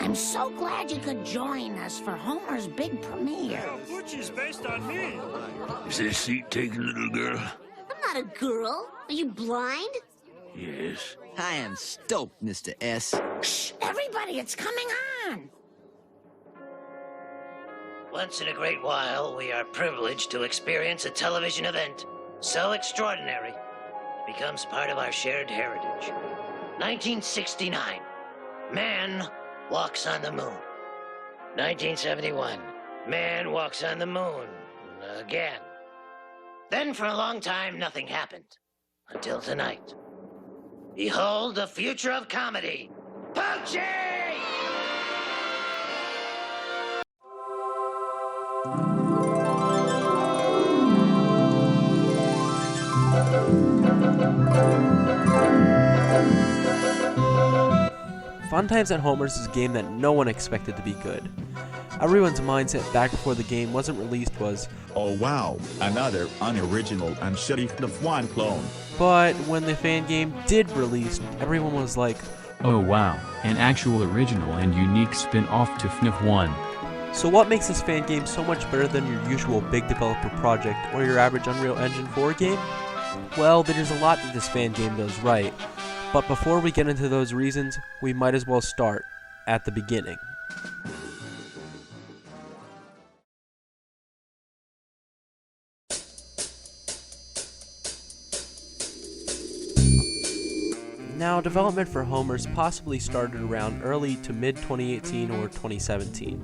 I'm so glad you could join us for Homer's big premiere. Which is based on me. Is this seat taken, little girl? I'm not a girl. Are you blind? Yes. I am stoked, Mr. S. Shh, everybody, it's coming on. Once in a great while, we are privileged to experience a television event so extraordinary it becomes part of our shared heritage. 1969, man walks on the moon. 1971, man walks on the moon again. Then for a long time, nothing happened. Until tonight. Behold the future of comedy. Poochie! Fun Times at Homer's is a game that no one expected to be good. Everyone's mindset back before the game wasn't released was, "Oh wow, another unoriginal and shitty FNAF 1 clone." But when the fan game did release, everyone was like, "Oh wow, an actual original and unique spin-off to FNAF 1. So what makes this fan game so much better than your usual big developer project or your average Unreal Engine 4 game? Well, there's a lot that this fan game does right, but before we get into those reasons, we might as well start at the beginning. Now, development for Homer's possibly started around early to mid 2018 or 2017,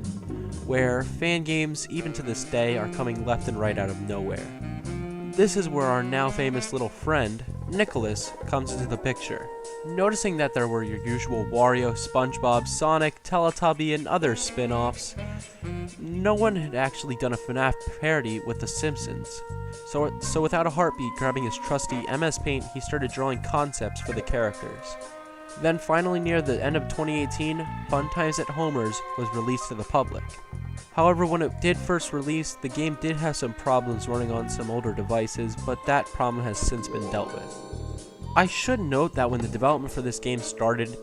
where fan games, even to this day, are coming left and right out of nowhere. This is where our now famous little friend, Nicholas, comes into the picture. Noticing that there were your usual Wario, SpongeBob, Sonic, Teletubby, and other spin-offs, no one had actually done a FNAF parody with The Simpsons. So without a heartbeat, grabbing his trusty MS Paint, he started drawing concepts for the characters. Then finally near the end of 2018, Fun Times at Homer's was released to the public. However, when it did first release, the game did have some problems running on some older devices, but that problem has since been dealt with. I should note that when the development for this game started,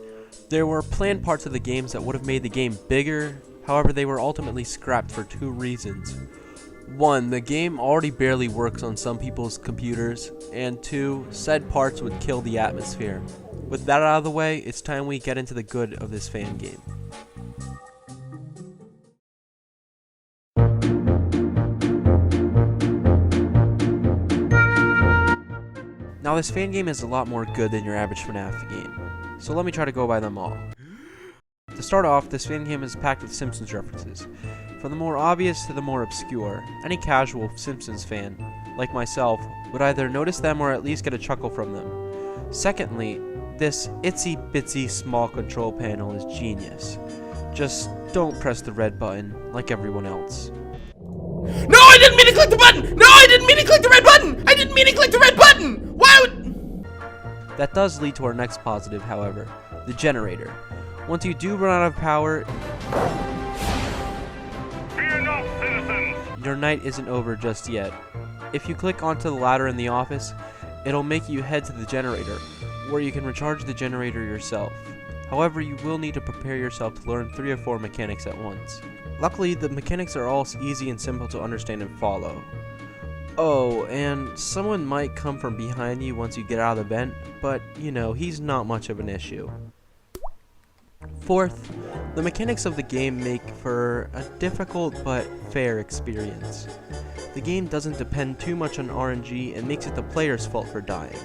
there were planned parts of the games that would have made the game bigger, however they were ultimately scrapped for two reasons. One, the game already barely works on some people's computers, and two, said parts would kill the atmosphere. With that out of the way, it's time we get into the good of this fan game. Now this fan game is a lot more good than your average FNAF game, so let me try to go by them all. To start off, this fan game is packed with Simpsons references. From the more obvious to the more obscure, any casual Simpsons fan, like myself, would either notice them or at least get a chuckle from them. Secondly, this itsy bitsy small control panel is genius. Just don't press the red button like everyone else. No, I didn't mean to click the button! No, I didn't mean to click the red button! I didn't mean to click the red button! Why would... That does lead to our next positive, however, the generator. Once you do run out of power, Fear not, citizens! your night isn't over just yet. If you click onto the ladder in the office, it'll make you head to the generator, where you can recharge the generator yourself. However, you will need to prepare yourself to learn 3 or 4 mechanics at once. Luckily, the mechanics are all easy and simple to understand and follow. Oh, and someone might come from behind you once you get out of the vent, but, you know, he's not much of an issue. Fourth, the mechanics of the game make for a difficult but fair experience. The game doesn't depend too much on RNG and makes it the player's fault for dying.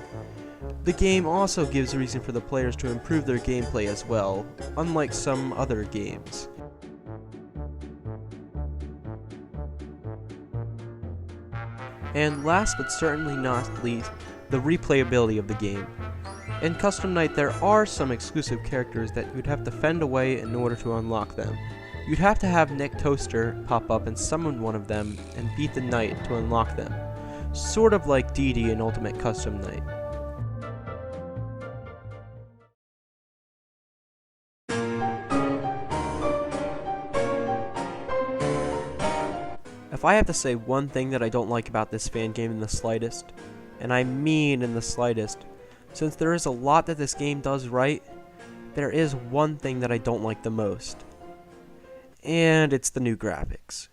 The game also gives reason for the players to improve their gameplay as well, unlike some other games. And last but certainly not least, the replayability of the game. In Custom Night, there are some exclusive characters that you'd have to fend away in order to unlock them. You'd have to have Nick Toaster pop up and summon one of them and beat the night to unlock them. Sort of like Dee Dee in Ultimate Custom Night. If I have to say one thing that I don't like about this fan game in the slightest, and I mean in the slightest, since there is a lot that this game does right, there is one thing that I don't like the most, and it's the new graphics.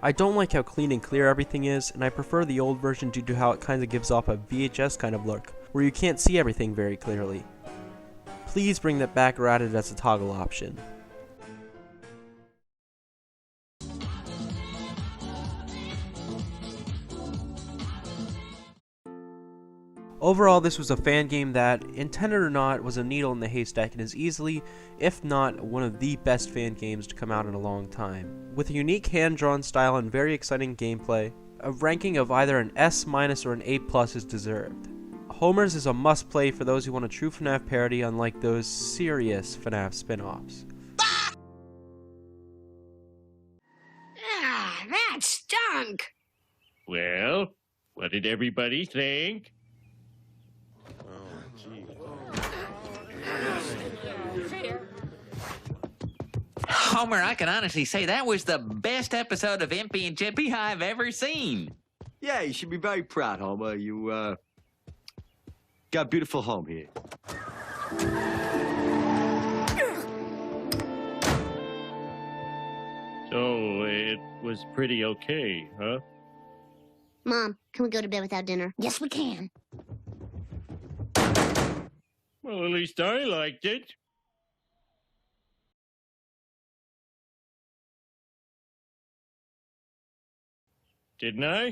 I don't like how clean and clear everything is, and I prefer the old version due to how it kind of gives off a VHS kind of look, where you can't see everything very clearly. Please bring that back or add it as a toggle option. Overall, this was a fan game that, intended or not, was a needle in the haystack and is easily, if not, one of the best fan games to come out in a long time. With a unique hand-drawn style and very exciting gameplay, a ranking of either an S- or an A+ is deserved. Homers is a must-play for those who want a true FNAF parody unlike those serious FNAF spin-offs. Ah, that stunk! Well, what did everybody think? Homer, I can honestly say that was the best episode of Impy and Chippy I've ever seen. Yeah, you should be very proud, Homer. You, got a beautiful home here. So, it was pretty okay, huh? Mom, can we go to bed without dinner? Yes, we can. Well, at least I liked it. Didn't I?